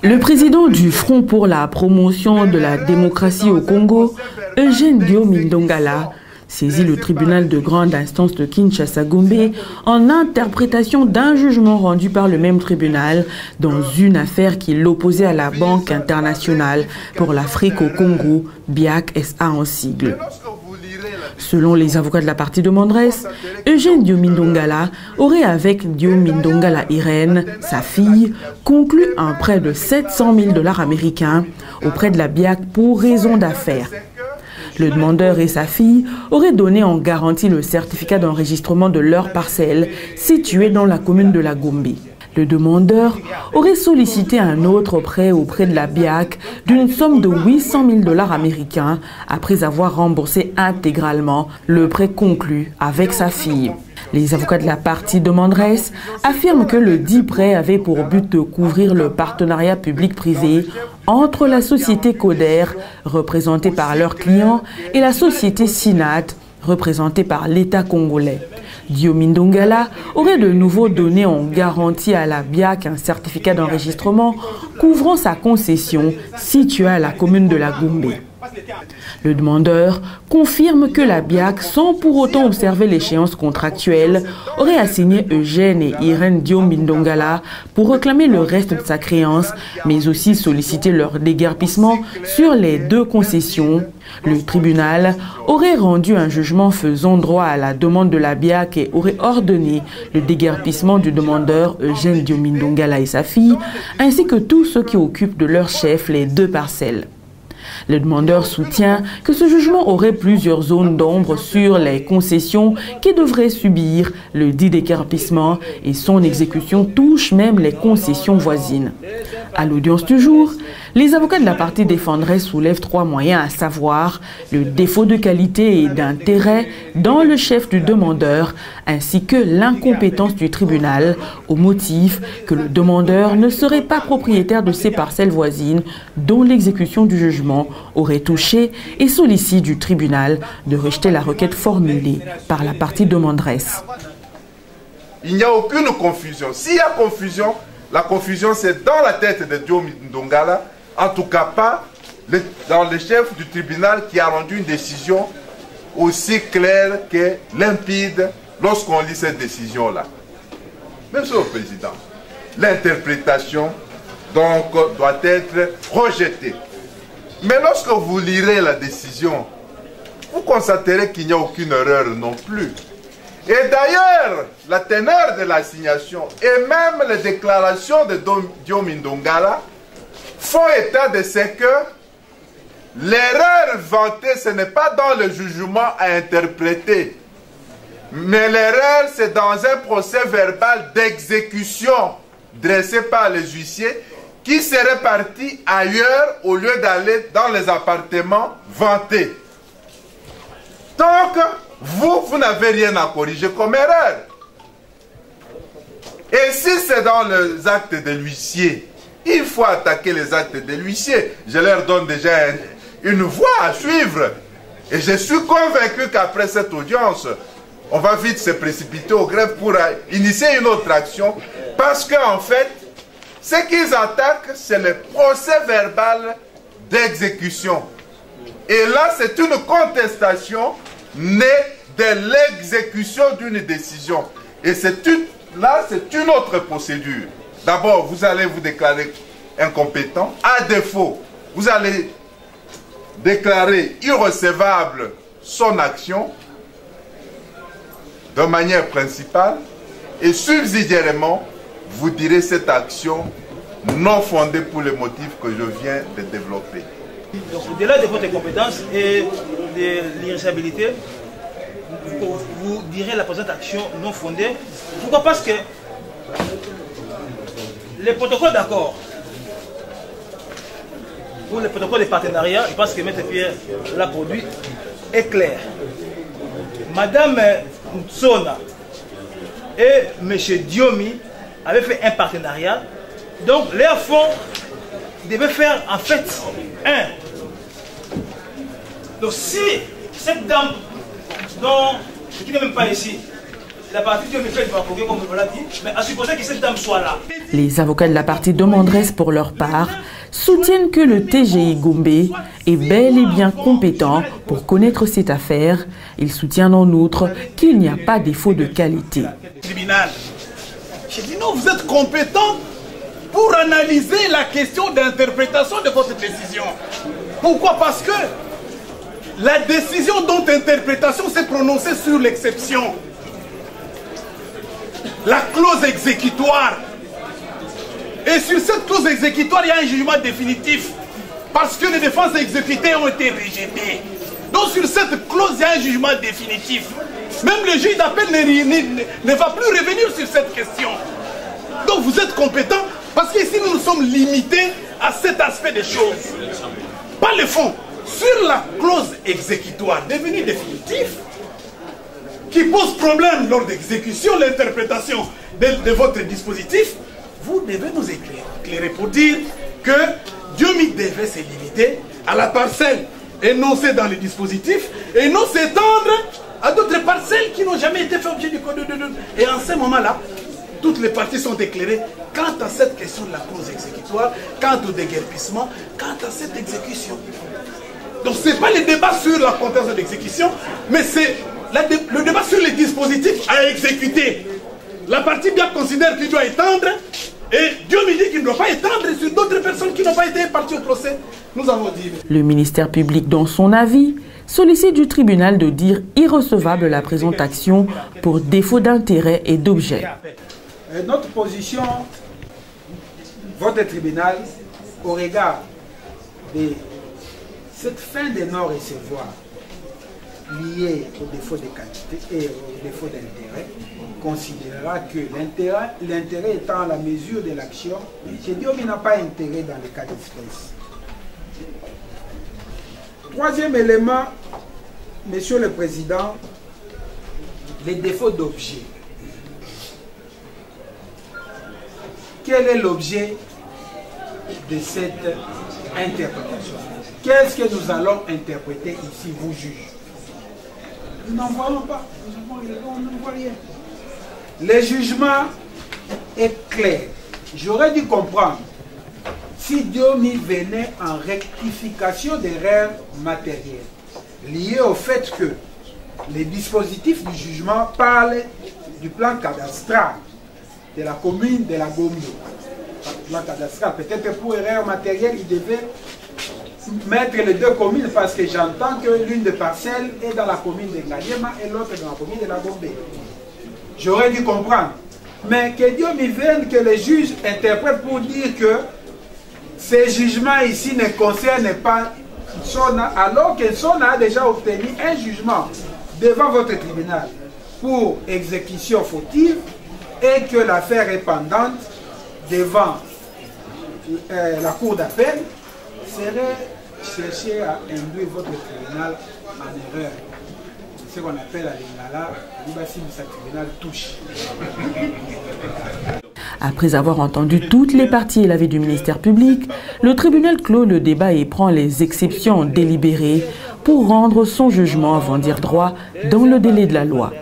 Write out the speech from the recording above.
Le président du Front pour la promotion de la démocratie au Congo, Eugène Diomi Ndongala, saisit le tribunal de grande instance de Kinshasa-Gombe en interprétation d'un jugement rendu par le même tribunal dans une affaire qui l'opposait à la Banque internationale pour l'Afrique au Congo, BIAC SA en sigle. Selon les avocats de la partie demanderesse, Eugène Diomi Ndongala aurait avec Diomi Ndongala Irène, sa fille, conclu un prêt de 700 000 $ américains auprès de la BIAC pour raison d'affaires. Le demandeur et sa fille auraient donné en garantie le certificat d'enregistrement de leur parcelle située dans la commune de la Gombe. Le demandeur aurait sollicité un autre prêt auprès de la BIAC d'une somme de 800 000 $ américains après avoir remboursé intégralement le prêt conclu avec sa fille. Les avocats de la partie demanderesse affirment que le dit prêt avait pour but de couvrir le partenariat public-privé entre la société Coder, représentée par leurs clients, et la société Sinat, représentée par l'État congolais. Diomi Ndongala aurait de nouveau donné en garantie à la BIAC un certificat d'enregistrement couvrant sa concession située à la commune de la Gombe. Le demandeur confirme que la BIAC, sans pour autant observer l'échéance contractuelle, aurait assigné Eugène et Irène Diomi Ndongala pour réclamer le reste de sa créance, mais aussi solliciter leur déguerpissement sur les deux concessions. Le tribunal aurait rendu un jugement faisant droit à la demande de la BIAC et aurait ordonné le déguerpissement du demandeur Eugène Diomi Ndongala et sa fille, ainsi que tous ceux qui occupent de leur chef les deux parcelles. Le demandeur soutient que ce jugement aurait plusieurs zones d'ombre sur les concessions qui devraient subir le dit déguerpissement et son exécution touche même les concessions voisines. À l'audience du jour, les avocats de la partie défenderesse soulèvent 3 moyens, à savoir le défaut de qualité et d'intérêt dans le chef du demandeur, ainsi que l'incompétence du tribunal, au motif que le demandeur ne serait pas propriétaire de ses parcelles voisines dont l'exécution du jugement aurait touché, et sollicite du tribunal de rejeter la requête formulée par la partie demanderesse. Il n'y a aucune confusion. S'il y a confusion, la confusion c'est dans la tête de Diomi Ndongala, en tout cas pas dans le chef du tribunal qui a rendu une décision aussi claire que limpide lorsqu'on lit cette décision-là. Monsieur le Président, l'interprétation donc doit être rejetée. Mais lorsque vous lirez la décision, vous constaterez qu'il n'y a aucune erreur non plus. Et d'ailleurs, la teneur de l'assignation et même les déclarations de Diomi Ndongala font état de ce que l'erreur vantée, ce n'est pas dans le jugement à interpréter, mais l'erreur, c'est dans un procès verbal d'exécution dressé par les huissiers qui serait parti ailleurs au lieu d'aller dans les appartements vantés. Donc, vous n'avez rien à corriger comme erreur. Et si c'est dans les actes de l'huissier, il faut attaquer les actes de l'huissier. Je leur donne déjà une voie à suivre. Et je suis convaincu qu'après cette audience, on va vite se précipiter au greffe pour initier une autre action. Parce qu'en fait, ce qu'ils attaquent, c'est le procès verbal d'exécution. Et là, c'est une contestation née de l'exécution d'une décision. Et là, c'est une autre procédure. D'abord, vous allez vous déclarer incompétent. À défaut, vous allez déclarer irrecevable son action de manière principale. Et subsidiairement, vous direz cette action non fondée pour les motifs que je viens de développer. Donc, au-delà de votre compétence et de l'irrecevabilité, vous direz la présente action non fondée. Pourquoi? Parce que les protocoles d'accord ou les protocoles de partenariat, je pense que M. Pierre l'a produit, est clair. Madame Ntsona et M. Diomi avaient fait un partenariat. Donc, leur fonds devait faire en fait un. Donc, si cette dame, dont, qui n'est même pas ici, la partie Diomi fait pas comme on l'a dit, mais à supposer que cette dame soit là. Les avocats de la partie demanderesse, pour leur part, soutiennent que le TGI Gombe est bel et bien compétent pour connaître cette affaire. Ils soutiennent en outre qu'il n'y a pas défaut de qualité. Tribunal. J'ai dit non, vous êtes compétent pour analyser la question d'interprétation de votre décision. Pourquoi? Parce que la décision dont interprétation s'est prononcée sur l'exception. La clause exécutoire. Et sur cette clause exécutoire, il y a un jugement définitif. Parce que les défenses exécutées ont été rejetées. Donc sur cette clause, il y a un jugement définitif. Même le juge d'appel ne va plus revenir sur cette question. Donc vous êtes compétent parce qu'ici nous sommes limités à cet aspect des choses. Pas le fond. Sur la clause exécutoire devenue définitive, qui pose problème lors d'exécution, l'interprétation de votre dispositif, vous devez nous éclairer pour dire que Diomi devait se limiter à la parcelle énoncée dans le dispositif et non s'étendre à d'autres parcelles qui n'ont jamais été fait objet du code de... Et en ce moment-là, toutes les parties sont éclairées quant à cette question de la clause exécutoire, quant au déguerpissement, quant à cette exécution. Donc ce n'est pas le débat sur la compétence d'exécution, mais c'est le débat sur les dispositifs à exécuter. La partie bien considère qu'il doit étendre, et Diomi dit qu'il ne doit pas étendre sur d'autres personnes qui n'ont pas été parties au procès. Nous avons dit. Le ministère public, dans son avis, sollicite du tribunal de dire irrecevable la présente action pour défaut d'intérêt et d'objet. Notre position, votre tribunal, au regard de cette fin de non-recevoir liée au défaut de qualité et au défaut d'intérêt, considérera que l'intérêt étant à la mesure de l'action, chez Diomi n'a pas intérêt dans le cas d'espèce. Troisième élément, Monsieur le Président, les défauts d'objet. Quel est l'objet de cette interprétation? Qu'est-ce que nous allons interpréter ici, vous juges? Nous n'en voyons pas, on ne voit rien. Le jugement est clair. J'aurais dû comprendre si Diomi venait en rectification d'erreurs matérielles liées au fait que les dispositifs du jugement parlent du plan cadastral de la commune de la Gombe. Le plan cadastral, peut-être pour erreur matérielle, il devait mettre les deux communes parce que j'entends que l'une des parcelles est dans la commune de Ngaliema et l'autre dans la commune de la Gombe. J'aurais dû comprendre. Mais que Diomi vienne, que les juges interprètent pour dire que ces jugements ici ne concernent pas Sona, alors que Sona a déjà obtenu un jugement devant votre tribunal pour exécution fautive et que l'affaire est pendante devant la cour d'appel, serait chercher à induire votre tribunal en erreur. C'est ce qu'on appelle à l'Ingala, si le tribunal touche. Après avoir entendu toutes les parties et l'avis du ministère public, le tribunal clôt le débat et prend les exceptions délibérées pour rendre son jugement avant dire droit dans le délai de la loi.